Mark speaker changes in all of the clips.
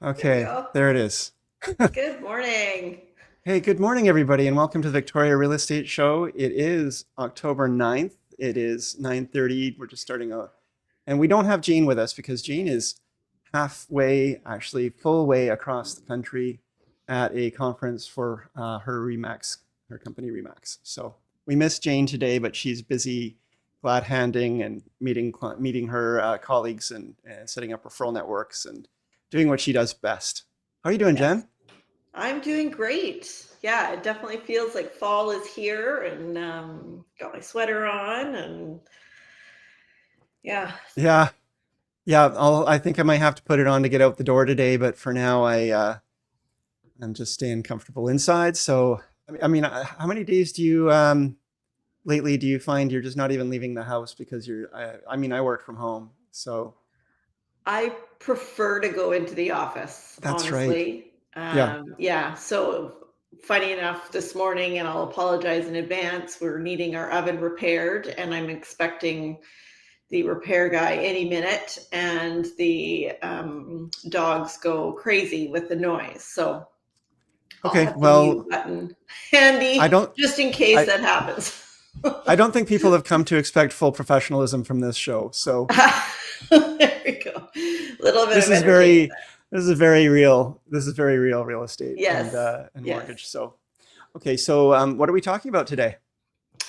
Speaker 1: There we
Speaker 2: Okay,
Speaker 1: go.
Speaker 2: there it is.
Speaker 1: Good morning.
Speaker 2: Hey, good morning, everybody, and welcome to the Victoria Real Estate Show. It is October 9th. It is 9:30. We're just starting a, and we don't have Jean with us because Jean is halfway, actually full way across the country at a conference for her Remax, her company Remax. So we missed Jane today, but she's busy glad handing and meeting her colleagues and setting up referral networks and doing what she does best. How are you doing,
Speaker 1: Yes,
Speaker 2: Jen?
Speaker 1: I'm doing great. Yeah, it definitely feels like fall is here and got my sweater on and yeah.
Speaker 2: Yeah, yeah. I think I might have to put it on to get out the door today, but for now, I'm just staying comfortable inside. So, how many days do you lately do you find you're just not even leaving the house because I work from home, so
Speaker 1: I prefer to go into the office,
Speaker 2: that's right.
Speaker 1: honestly.
Speaker 2: Yeah.
Speaker 1: Yeah, so funny enough, this morning, and I'll apologize in advance, we're needing our oven repaired, and I'm expecting the repair guy any minute, and the dogs go crazy with the noise. So I'll
Speaker 2: Okay.
Speaker 1: have the mute
Speaker 2: Well,
Speaker 1: button
Speaker 2: I
Speaker 1: handy
Speaker 2: don't.
Speaker 1: just in case
Speaker 2: I
Speaker 1: that happens.
Speaker 2: I don't think people have come to expect full professionalism from this show. So
Speaker 1: There we go. A little bit
Speaker 2: this
Speaker 1: of
Speaker 2: is
Speaker 1: entertainment.
Speaker 2: very this is very real. This is very real real estate
Speaker 1: Yes,
Speaker 2: and
Speaker 1: yes.
Speaker 2: mortgage. So okay. So what are we talking about today?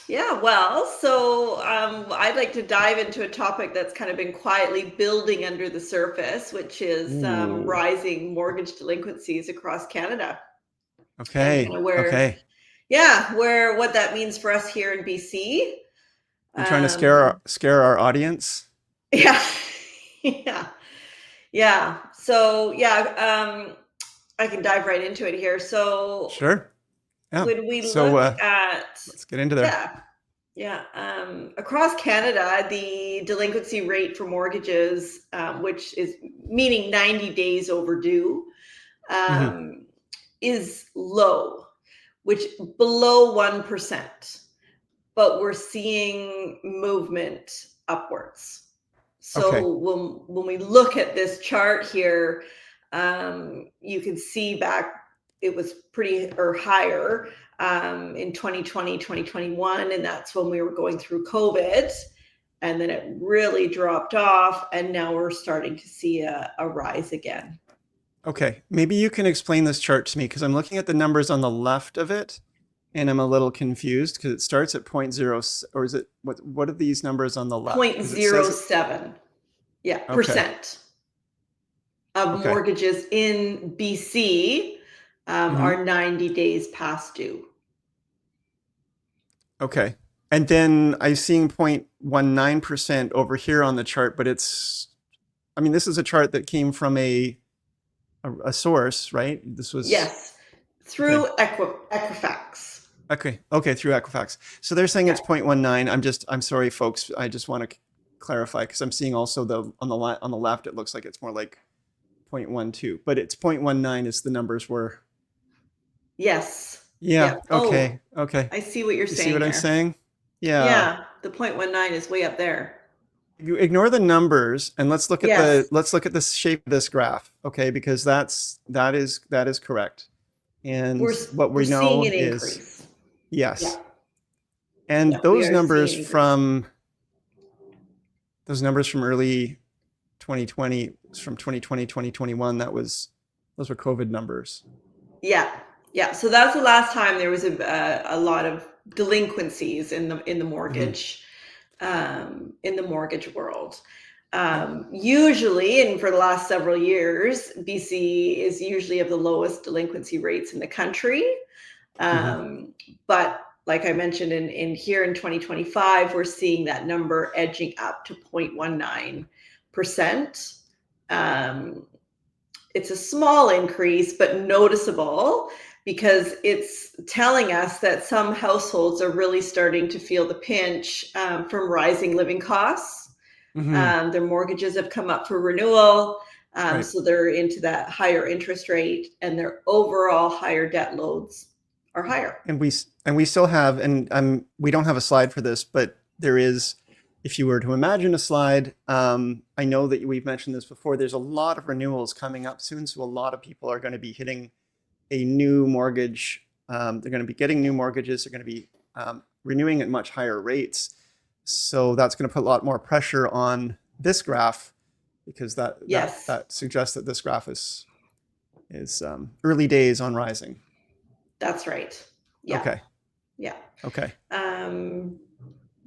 Speaker 1: Yeah, well, so I'd like to dive into a topic that's kind of been quietly building under the surface, which is
Speaker 2: Ooh.
Speaker 1: rising mortgage delinquencies across Canada, and kind
Speaker 2: Okay.
Speaker 1: of where,
Speaker 2: Okay.
Speaker 1: yeah, where what that means for us here in BC.
Speaker 2: You're trying to scare
Speaker 1: Um,
Speaker 2: our audience.
Speaker 1: yeah, yeah, yeah. So yeah, I can dive right into it here. So
Speaker 2: Sure. Yeah.
Speaker 1: when we
Speaker 2: So
Speaker 1: look at,
Speaker 2: let's get into there.
Speaker 1: yeah, yeah, across Canada, the delinquency rate for mortgages, which is meaning 90 days overdue,
Speaker 2: Hmm.
Speaker 1: um, is low, which below 1%, but we're seeing movement upwards.
Speaker 2: Okay.
Speaker 1: So when we look at this chart here, you can see back it was pretty or higher in 2020, 2021, and that's when we were going through COVID. And then it really dropped off, and now we're starting to see a rise again.
Speaker 2: Okay. Maybe you can explain this chart to me because I'm looking at the numbers on the left of it and I'm a little confused because it starts at point zero, or is it what are these numbers on the left? Because it says it.
Speaker 1: 0.07, yeah,
Speaker 2: Okay.
Speaker 1: percent of
Speaker 2: Okay.
Speaker 1: mortgages in BC
Speaker 2: Hmm.
Speaker 1: are 90 days past due.
Speaker 2: Okay. And then I'm seeing 0.19% over here on the chart, but this is a chart that came from a source, right? This was
Speaker 1: Yes,
Speaker 2: okay.
Speaker 1: through Equifax.
Speaker 2: Okay. Okay. Through Equifax. So they're saying
Speaker 1: Yeah.
Speaker 2: it's 0.19. I'm sorry, folks. I just want to clarify because I'm seeing also on the left, it looks like it's more like 0.12, but it's 0.19 is the numbers were.
Speaker 1: Yes.
Speaker 2: Yeah.
Speaker 1: Yeah. Oh,
Speaker 2: Okay. Okay.
Speaker 1: I see what you're
Speaker 2: You see
Speaker 1: saying
Speaker 2: what I'm
Speaker 1: there.
Speaker 2: saying? Yeah.
Speaker 1: Yeah, the 0.19 is way up there.
Speaker 2: You ignore the numbers and
Speaker 1: Yes,
Speaker 2: let's look at the shape of this graph, okay? Because that is correct. And what
Speaker 1: we're
Speaker 2: we
Speaker 1: seeing
Speaker 2: know
Speaker 1: an
Speaker 2: is
Speaker 1: increase.
Speaker 2: yes.
Speaker 1: Yeah,
Speaker 2: And
Speaker 1: yeah, we are seeing an increase.
Speaker 2: those numbers from early 2020, from 2020, 2021, those were COVID numbers.
Speaker 1: Yeah, yeah. So that's the last time there was a lot of delinquencies
Speaker 2: Hmm.
Speaker 1: in the mortgage world. Usually, and for the last several years, BC is usually of the lowest delinquency rates in the country.
Speaker 2: Hmm.
Speaker 1: Um, but like I mentioned in here in 2025, we're seeing that number edging up to 0.19%. Um, it's a small increase, but noticeable because it's telling us that some households are really starting to feel the pinch from rising living costs.
Speaker 2: Hmm.
Speaker 1: Their mortgages have come up for renewal.
Speaker 2: Right.
Speaker 1: So they're into that higher interest rate, and their overall higher debt loads are higher.
Speaker 2: And we still have, and we don't have a slide for this, but there is, if you were to imagine a slide, I know that we've mentioned this before, there's a lot of renewals coming up soon. So a lot of people are going to be hitting a new mortgage. They're going to be getting new mortgages. They're going to be renewing at much higher rates. So that's going to put a lot more pressure on this graph, because that
Speaker 1: Yes,
Speaker 2: suggests that this graph is early days on rising.
Speaker 1: that's right. Yeah.
Speaker 2: Okay.
Speaker 1: Yeah.
Speaker 2: Okay.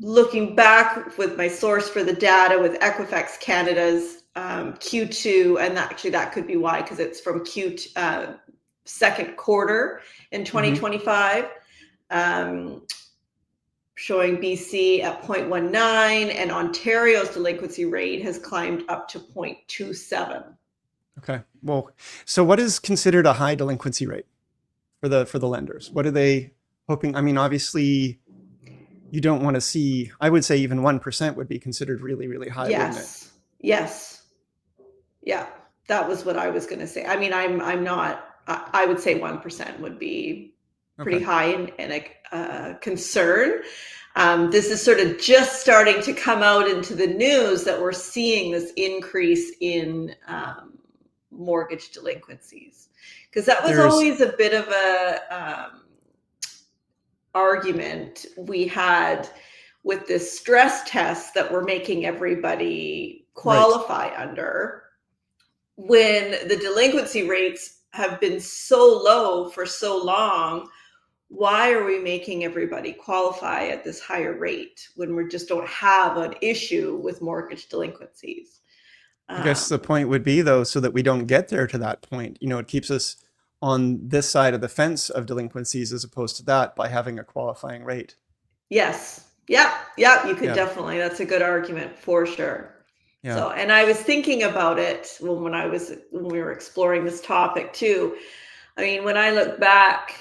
Speaker 1: Looking back with my source for the data with Equifax Canada's Q2, and actually that could be why, because it's from second quarter in 2025, showing BC at 0.19, and Ontario's delinquency rate has climbed up to 0.27.
Speaker 2: Okay. Well, so what is considered a high delinquency rate for the lenders? What are they hoping? I mean, obviously, you don't want to see, I would say even 1% would be considered really, really high, wouldn't it?
Speaker 1: Yes. Yeah. That was what I was going to say. I mean, I'm not, I would say 1% would be pretty high and a concern. This is sort of just starting to come out into the news that we're seeing this increase in mortgage delinquencies, because that was always a bit of a argument we had with this stress test that we're making everybody qualify under, when the delinquency rates have been so low for so long. Why are we making everybody qualify at this higher rate when we just don't have an issue with mortgage delinquencies?
Speaker 2: I guess the point would be, though, so that we don't get there to that point, it keeps us on this side of the fence of delinquencies as opposed to that, by having a qualifying rate.
Speaker 1: Yes. Yeah. You could definitely, that's a good argument for sure. Yeah. So, and I was thinking about it when we were exploring this topic too. I mean, when I look back,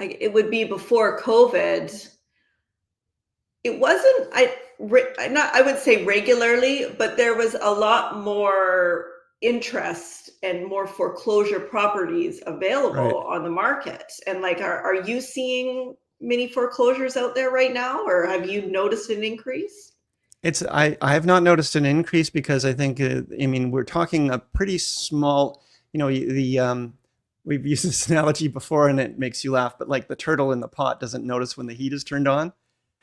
Speaker 1: it would be before COVID. It wasn't, I would say regularly, but there was a lot more interest and more foreclosure properties available on the market. And like, are you seeing many foreclosures out there right now, or have you noticed an increase?
Speaker 2: I have not noticed an increase, because I think, I mean, we're talking a pretty small, we've used this analogy before and it makes you laugh, but like the turtle in the pot doesn't notice when the heat is turned on.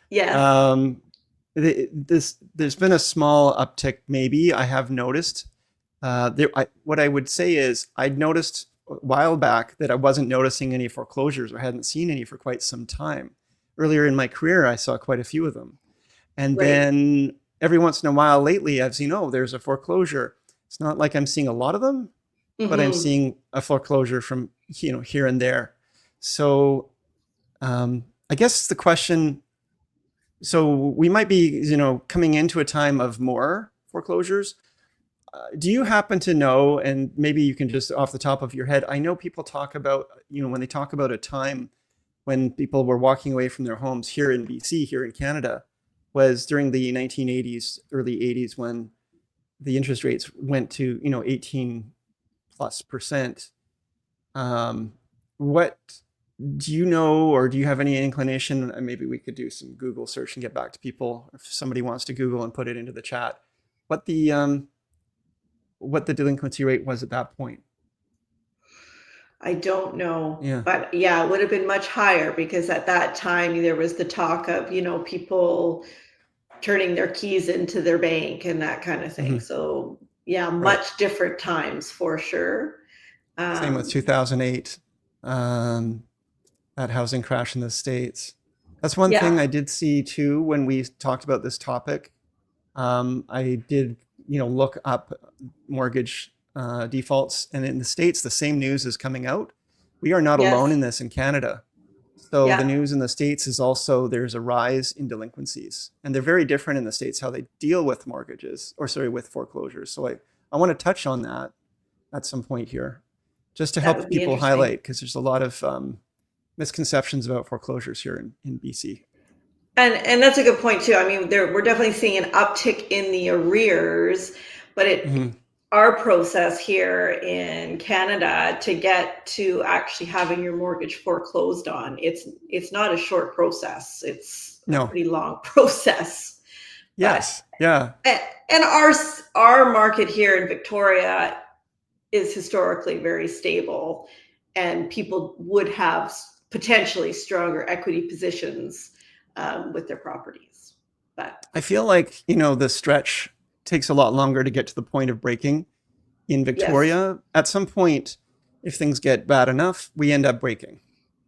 Speaker 1: Yeah.
Speaker 2: There's been a small uptick, maybe, I have noticed. What I would say is, I'd noticed a while back that I wasn't noticing any foreclosures, or hadn't seen any for quite some time. Earlier in my career, I saw quite a few of them. And then every once in a while lately, I've seen, there's a foreclosure. It's not like I'm seeing a lot of them, but I'm seeing a foreclosure from, here and there. So I guess the question, so we might be, coming into a time of more foreclosures. Do you happen to know, and maybe you can just off the top of your head, I know people talk about, when they talk about a time when people were walking away from their homes here in BC, here in Canada, was during the 1980s, early 80s, when the interest rates went to, 18+%. What do you know, or do you have any inclination? Maybe we could do some Google search and get back to people if somebody wants to Google and put it into the chat. What the delinquency rate was at that point?
Speaker 1: I don't know, but yeah, it would have been much higher, because at that time there was the talk of, people turning their keys into their bank and that kind of thing. So yeah, much different times for sure.
Speaker 2: Same with 2008, that housing crash in the States. That's one thing I did see too when we talked about this topic. I did, look up mortgage defaults, and in the States, the same news is coming out. We are not alone in this in Canada. So the news in the States is also, there's a rise in delinquencies, and they're very different in the States, how they deal with mortgages, with foreclosures. So I want to touch on that at some point here, just to help people highlight, because there's a lot of misconceptions about foreclosures here in BC.
Speaker 1: And that's a good point too. I mean, we're definitely seeing an uptick in the arrears, but our process here in Canada to get to actually having your mortgage foreclosed on, it's not a short process. It's a pretty long process.
Speaker 2: Yes. Yeah.
Speaker 1: And our market here in Victoria is historically very stable, and people would have potentially stronger equity positions with their properties. But
Speaker 2: I feel like, the stretch takes a lot longer to get to the point of breaking in
Speaker 1: yes,
Speaker 2: Victoria. At some point, if things get bad enough, we end up breaking,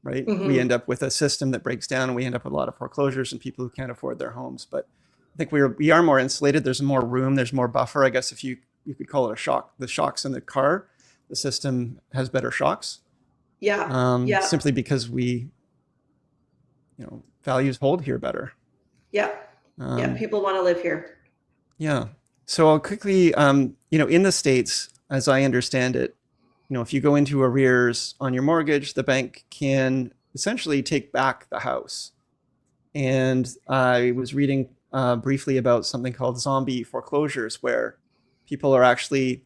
Speaker 2: right? We
Speaker 1: mm-hmm.
Speaker 2: end up with a system that breaks down, and we end up with a lot of foreclosures and people who can't afford their homes. But I think we are more insulated. There's more room. There's more buffer. I guess if you could call it a shock. The shocks in the car, the system has better shocks.
Speaker 1: Yeah, yeah,
Speaker 2: Simply because values hold here better.
Speaker 1: yeah, yeah.
Speaker 2: Um,
Speaker 1: People want to live here.
Speaker 2: yeah. So I'll quickly, in the States, as I understand it, if you go into arrears on your mortgage, the bank can essentially take back the house. And I was reading briefly about something called zombie foreclosures, where people are actually,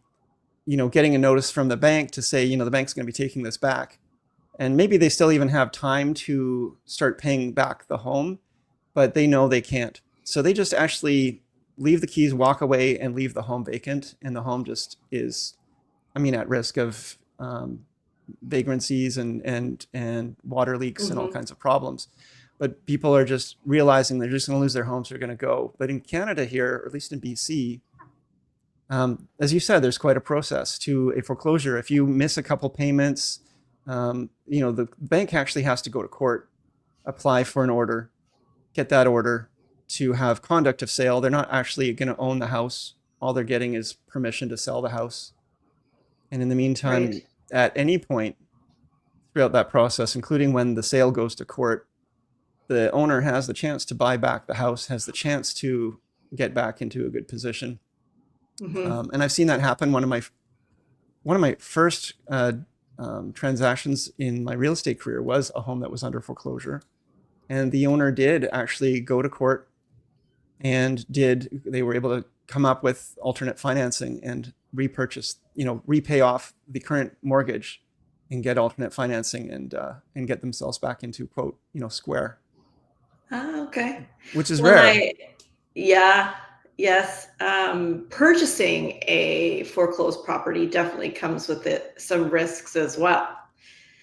Speaker 2: getting a notice from the bank to say, the bank's going to be taking this back. And maybe they still even have time to start paying back the home, but they know they can't. So they just actually leave the keys, walk away, and leave the home vacant. And the home just is, at risk of vagrancies and water leaks and all
Speaker 1: Mm-hmm.
Speaker 2: kinds of problems. But people are just realizing they're just going to lose their homes, they're going to go. But in Canada here, or at least in BC, as you said, there's quite a process to a foreclosure. If you miss a couple payments, the bank actually has to go to court, apply for an order, get that order to have conduct of sale. They're not actually going to own the house. All they're getting is permission to sell the house. And in the
Speaker 1: Right.
Speaker 2: meantime, at any point throughout that process, including when the sale goes to court, the owner has the chance to buy back the house, has the chance to get back into a good position.
Speaker 1: Mm-hmm.
Speaker 2: And I've seen that happen. One of my first transactions in my real estate career was a home that was under foreclosure, and the owner did actually go to court and they were able to come up with alternate financing and repay off the current mortgage and get alternate financing and get themselves back into quote square,
Speaker 1: Ah, okay.
Speaker 2: which is
Speaker 1: Well, and
Speaker 2: rare.
Speaker 1: yeah, yes. Purchasing a foreclosed property definitely comes with it some risks as well.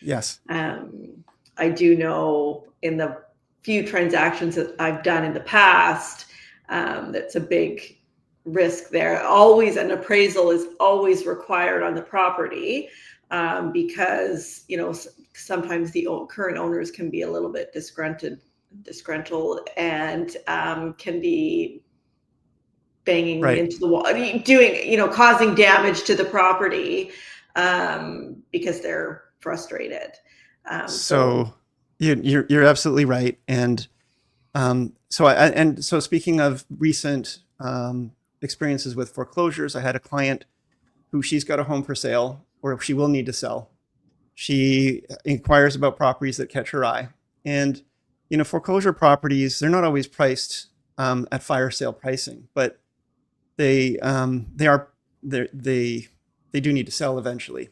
Speaker 2: Yes.
Speaker 1: Um, I do know in the few transactions that I've done in the past, that's a big risk there. Always an appraisal is always required on the property because sometimes the current owners can be a little bit disgruntled and can be banging
Speaker 2: Right.
Speaker 1: into the wall, doing causing damage to the property because they're frustrated. So
Speaker 2: So you're absolutely right. And so speaking of recent experiences with foreclosures, I had a client who she's got a home for sale, or she will need to sell. She inquires about properties that catch her eye, and foreclosure properties, they're not always priced at fire sale pricing, but they are they do need to sell eventually.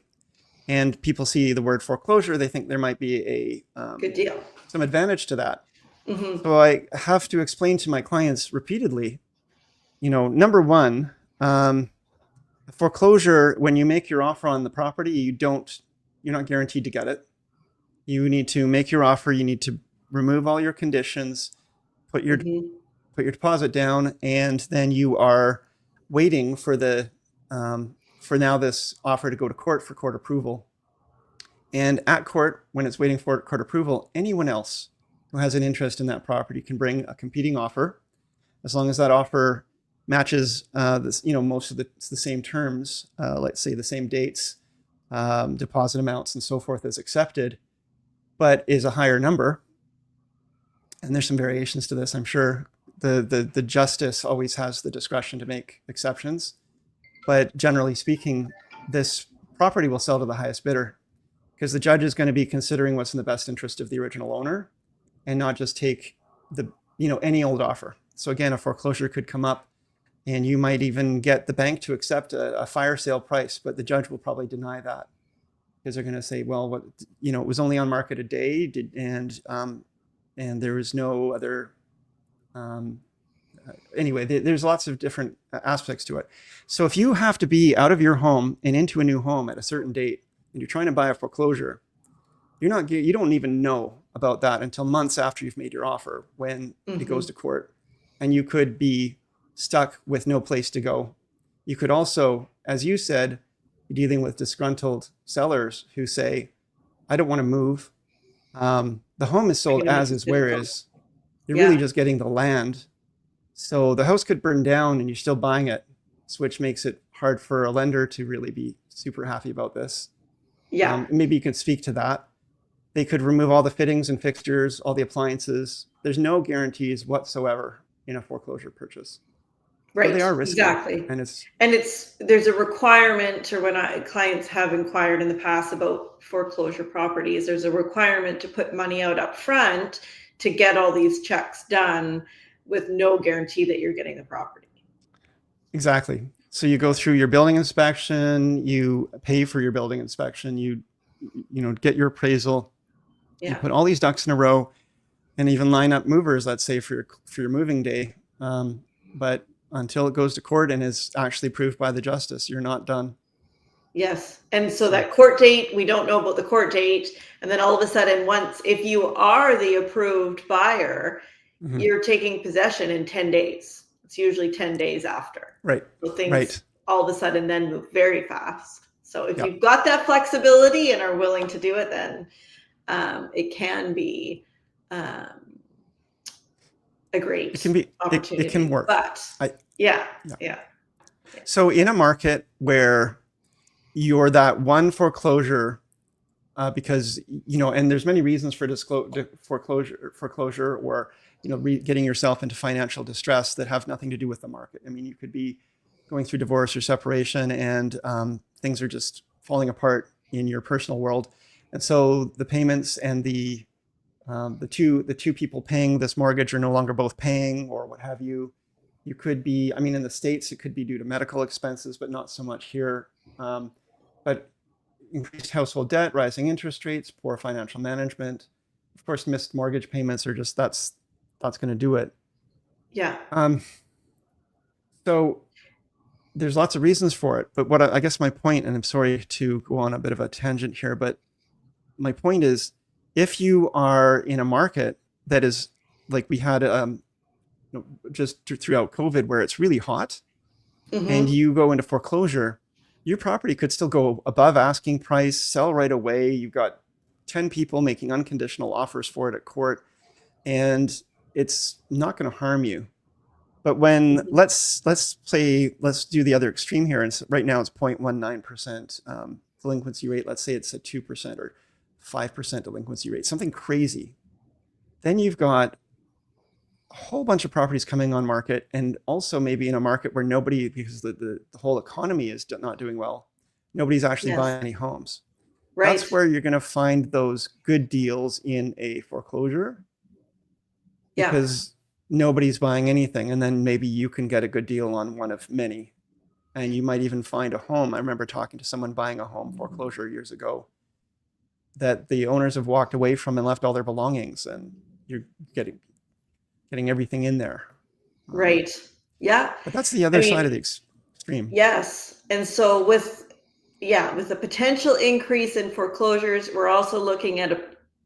Speaker 2: And people see the word foreclosure, they think there might be
Speaker 1: good deal.
Speaker 2: some advantage to that.
Speaker 1: Hmm.
Speaker 2: So I have to explain to my clients repeatedly, number one, foreclosure, when you make your offer on the property, you're not guaranteed to get it. You need to make your offer. You need to remove all your conditions, put your
Speaker 1: Hmm.
Speaker 2: put your deposit down, and then you are waiting for now this offer to go to court for court approval. And at court, when it's waiting for court approval, anyone else who has an interest in that property can bring a competing offer, as long as that offer matches most of the same terms, let's say the same dates, deposit amounts, and so forth as accepted, but is a higher number. And there's some variations to this, I'm sure. The justice always has the discretion to make exceptions, but generally speaking, this property will sell to the highest bidder, because the judge is going to be considering what's in the best interest of the original owner and not just take any old offer. So again, a foreclosure could come up and you might even get the bank to accept a fire sale price, but the judge will probably deny that, because they're going to say, well, it was only on market a day, and there was no other anyway, there's lots of different aspects to it. So if you have to be out of your home and into a new home at a certain date, and you're trying to buy a foreclosure, you don't even know about that until months after you've made your offer, when it goes to court, and you could be stuck with no place to go. You could also, as you said, be dealing with disgruntled sellers who say, I don't want to move. The home is sold as is, where is. You're really just getting the land. So the house could burn down and you're still buying it, which makes it hard for a lender to really be super happy about this. Maybe you can speak to that. They could remove all the fittings and fixtures, all the appliances. There's no guarantees whatsoever in a foreclosure purchase.
Speaker 1: Right.
Speaker 2: So they are risky.
Speaker 1: Exactly.
Speaker 2: And
Speaker 1: there's a requirement, or when clients have inquired in the past about foreclosure properties, there's a requirement to put money out up front to get all these checks done with no guarantee that you're getting the property.
Speaker 2: Exactly. So you go through your building inspection, you pay for your building inspection, you get your appraisal, you put all these ducks in a row, and even line up movers, let's say, for your moving day. But until it goes to court and is actually approved by the justice, you're not done.
Speaker 1: Yes. And so that court date, we don't know about the court date. And then all of a sudden, if you are the approved buyer, you're taking possession in 10 days. It's usually 10 days after.
Speaker 2: Right.
Speaker 1: So things all of a sudden then move very fast. So if you've got that flexibility and are willing to do it, then it can be a great opportunity.
Speaker 2: It can work.
Speaker 1: But yeah.
Speaker 2: So in a market where you're that one foreclosure, because, and there's many reasons for foreclosure, or, getting yourself into financial distress that have nothing to do with the market. I mean, you could be going through divorce or separation, and things are just falling apart in your personal world. And so the payments and the two people paying this mortgage are no longer both paying, or what have you. You could be, in the States, it could be due to medical expenses, but not so much here. But increased household debt, rising interest rates, poor financial management, of course, missed mortgage payments are just, that's going to do it.
Speaker 1: Yeah.
Speaker 2: So there's lots of reasons for it, but I guess my point, and I'm sorry to go on a bit of a tangent here, but my point is, if you are in a market that is like we had just throughout COVID, where it's really hot, and you go into foreclosure, your property could still go above asking price, sell right away. You've got 10 people making unconditional offers for it at court, and it's not going to harm you. But when let's do the other extreme here, and right now it's 0.19% delinquency rate. Let's say it's a 2% or 5% delinquency rate, something crazy. Then you've got a whole bunch of properties coming on market, and also maybe in a market where nobody, because the whole economy is not doing well, nobody's actually buying any homes.
Speaker 1: Right.
Speaker 2: That's where you're going to find those good deals in a foreclosure, because nobody's buying anything, and then maybe you can get a good deal on one of many, and you might even find a home. I remember talking to someone buying a home foreclosure years ago that the owners have walked away from and left all their belongings, and you're getting everything in there.
Speaker 1: Right. Yeah.
Speaker 2: But that's the other side of the extreme.
Speaker 1: Yes. And so with the potential increase in foreclosures, we're also looking at a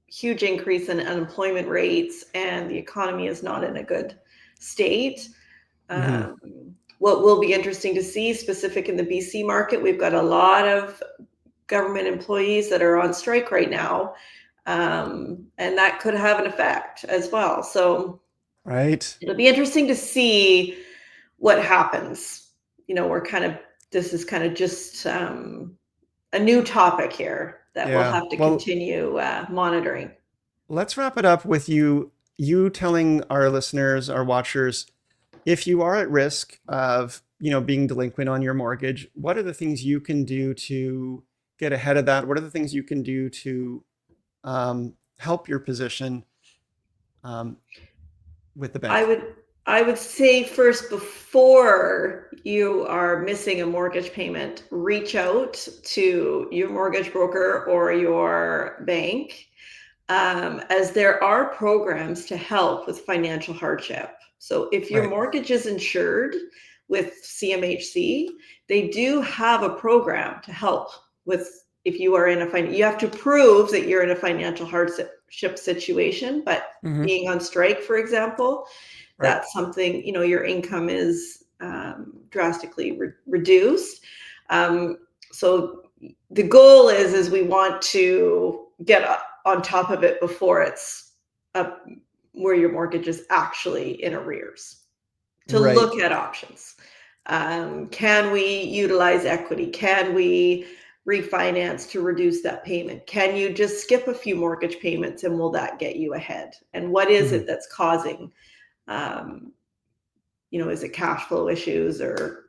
Speaker 1: huge increase in unemployment rates, and the economy is not in a good state. What will be interesting to see, specific in the BC market, we've got a lot of government employees that are on strike right now, and that could have an effect as well. So it'll be interesting to see what happens. This is kind of just a new topic here that we'll have to continue monitoring.
Speaker 2: Let's wrap it up with you telling our listeners, our watchers, if you are at risk of being delinquent on your mortgage, what are the things you can do to get ahead of that? What are the things you can do to help your position with the bank?
Speaker 1: I would say first, before you are missing a mortgage payment, reach out to your mortgage broker or your bank. as there are programs to help with financial hardship. So if your
Speaker 2: Right.
Speaker 1: mortgage is insured with CMHC, they do have a program to help with if you are in you have to prove that you're in a financial hardship situation, but
Speaker 2: Hmm.
Speaker 1: being on strike, for example,
Speaker 2: Right.
Speaker 1: that's something, your income is drastically reduced. So the goal is we want to get on top of it before it's up where your mortgage is actually in arrears, to
Speaker 2: Right.
Speaker 1: look at options. Can we utilize equity? Can we refinance to reduce that payment? Can you just skip a few mortgage payments and will that get you ahead? And what is
Speaker 2: Hmm.
Speaker 1: it that's causing, um, is it cash flow issues or,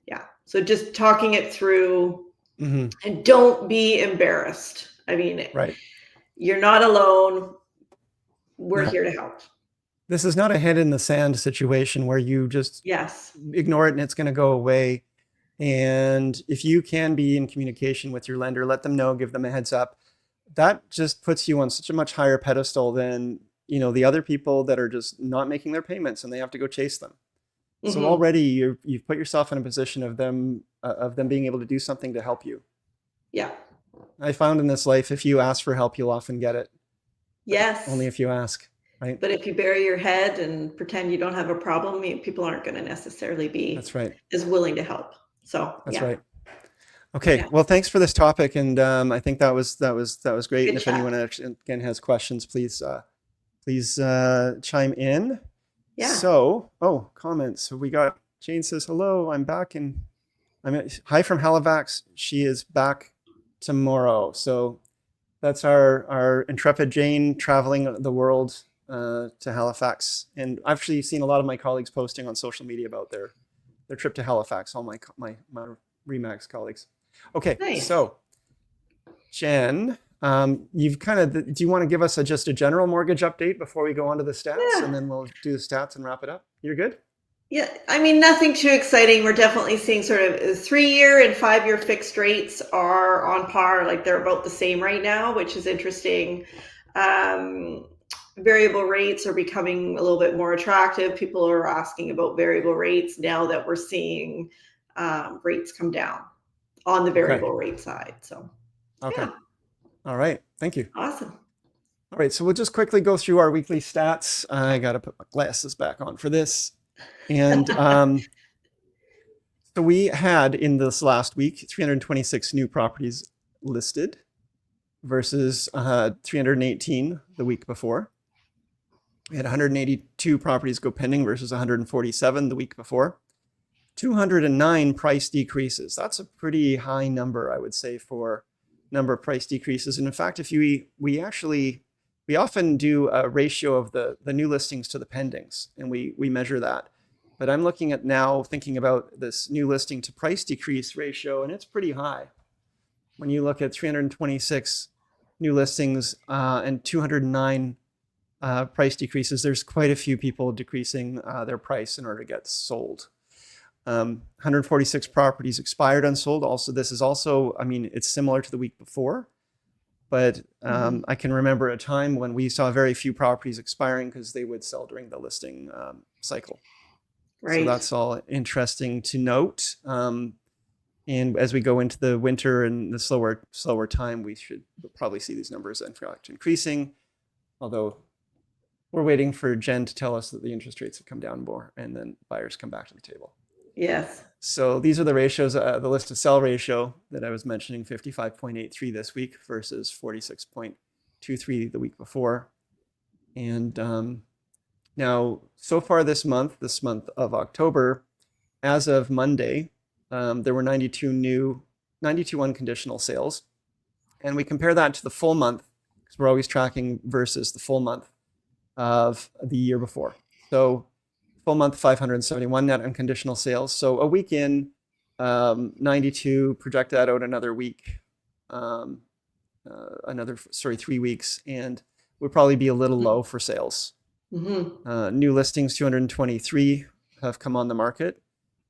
Speaker 1: yeah. So just talking it through,
Speaker 2: Hmm.
Speaker 1: and don't be embarrassed. I mean,
Speaker 2: Right.
Speaker 1: you're not alone. We're
Speaker 2: No,
Speaker 1: here to help.
Speaker 2: this is not a head in the sand situation where you just
Speaker 1: Yes.
Speaker 2: ignore it and it's going to go away. And if you can be in communication with your lender, let them know, give them a heads up. That just puts you on such a much higher pedestal than, the other people that are just not making their payments and they have to go chase them. So
Speaker 1: Hmm.
Speaker 2: already you've put yourself in a position of them being able to do something to help you.
Speaker 1: Yeah.
Speaker 2: I found in this life, if you ask for help, you'll often get it, but only
Speaker 1: Yes.
Speaker 2: if you ask, right?
Speaker 1: But if you bury your head and pretend you don't have a problem, people aren't going to necessarily be
Speaker 2: That's right.
Speaker 1: as willing to help. So,
Speaker 2: That's
Speaker 1: yeah.
Speaker 2: right. Okay.
Speaker 1: Yeah.
Speaker 2: Well, thanks for this topic, and I think that was great. And
Speaker 1: Good
Speaker 2: if
Speaker 1: chat.
Speaker 2: anyone actually, again, has questions, please chime in.
Speaker 1: Yeah.
Speaker 2: Comments. So we got Jane says hello. Hi from Halifax. She is back tomorrow. So that's our intrepid Jane traveling the world to Halifax. And I've actually seen a lot of my colleagues posting on social media about their trip to Halifax. All my Remax colleagues. Okay,
Speaker 1: Nice.
Speaker 2: so Jen, you've do you want to give us just a general mortgage update before we go on to the stats, and
Speaker 1: Yeah.
Speaker 2: then we'll do the stats and wrap it up? You're good?
Speaker 1: Yeah, I mean, nothing too exciting. We're definitely seeing sort of 3-year and 5-year fixed rates are on par, like they're about the same right now, which is interesting. Um, Variable rates are becoming a little bit more attractive. People are asking about variable rates now that we're seeing rates come down on the
Speaker 2: Okay.
Speaker 1: variable rate side. So,
Speaker 2: Okay.
Speaker 1: yeah,
Speaker 2: All right. Thank you.
Speaker 1: awesome.
Speaker 2: All right. So we'll just quickly go through our weekly stats. I got to put my glasses back on for this. And so we had in this last week 326 new properties listed versus 318 the week before. We had 182 properties go pending versus 147 the week before. 209 price decreases. That's a pretty high number, I would say, for number of price decreases. And in fact, if we often do a ratio of the new listings to the pendings, and we measure that. But I'm looking at now thinking about this new listing to price decrease ratio, and it's pretty high. When you look at 326 new listings and 209 price decreases, there's quite a few people decreasing their price in order to get sold. 146 properties expired unsold. Also, this is also, I mean, it's similar to the week before, but I can remember a time when we saw very few properties expiring because they would sell during the listing cycle. So
Speaker 1: Right.
Speaker 2: that's all interesting to note. And as we go into the winter and the slower time, we should probably see these numbers in fact increasing. Although we're waiting for Jen to tell us that the interest rates have come down more, and then buyers come back to the table.
Speaker 1: Yes.
Speaker 2: So these are the ratios, the list to sell ratio that I was mentioning, 55.83 this week versus 46.23 the week before. And now, so far this month of October, as of Monday, there were 92 unconditional sales. And we compare that to the full month, because we're always tracking versus the full month of the year before. So full month, 571 net unconditional sales. So a week in, 92, project that out another week, 3 weeks, and would probably be a little low for sales. New listings, 223 have come on the market.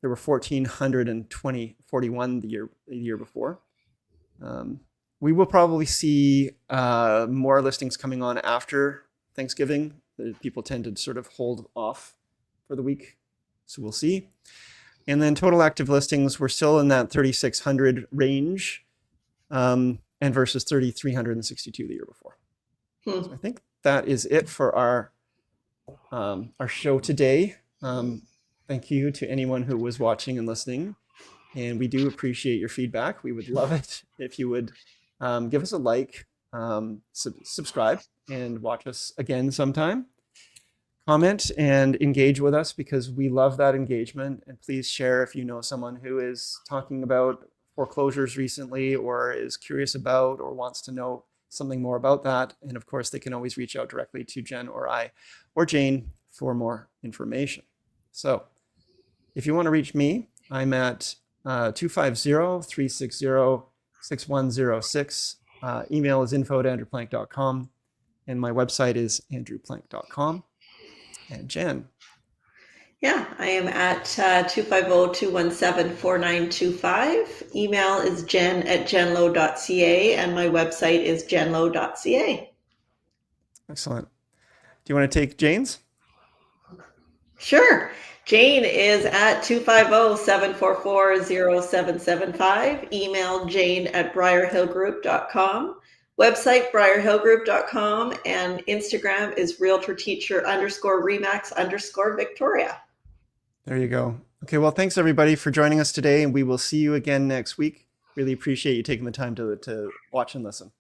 Speaker 2: There were 1,441 the year before. we will probably see more listings coming on after Thanksgiving. People tend to sort of hold off for the week. So we'll see. And then total active listings, we're still in that 3,600 range, and versus 3,362 the year before. So I think that is it for our show today. Thank you to anyone who was watching and listening. And we do appreciate your feedback. We would love it if you would give us a like, subscribe, and watch us again sometime. Comment and engage with us because we love that engagement. And please share if you know someone who is talking about foreclosures recently or is curious about or wants to know something more about that. And of course, they can always reach out directly to Jen or I or Jane for more information. So if you want to reach me, I'm at 250-360-6106. Email is info@andrewplank.com. And my website is andrewplank.com. And Jen.
Speaker 1: Yeah, I am at 250-217-4925. Email is jen@jenlowe.ca, and my website is jenlowe.ca.
Speaker 2: Excellent. Do you want to take Jane's?
Speaker 1: Sure. Jane is at 250-744-0775. Email jane@briarhillgroup.com. Website briarhillgroup.com, and Instagram is realtorteacher_remax_Victoria.
Speaker 2: There you go. Okay, well, thanks everybody for joining us today, and we will see you again next week. Really appreciate you taking the time to watch and listen.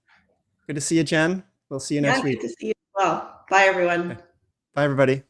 Speaker 2: Good to see you, Jen. We'll see you next week.
Speaker 1: Good to see you as well. Bye, everyone.
Speaker 2: Okay. Bye, everybody.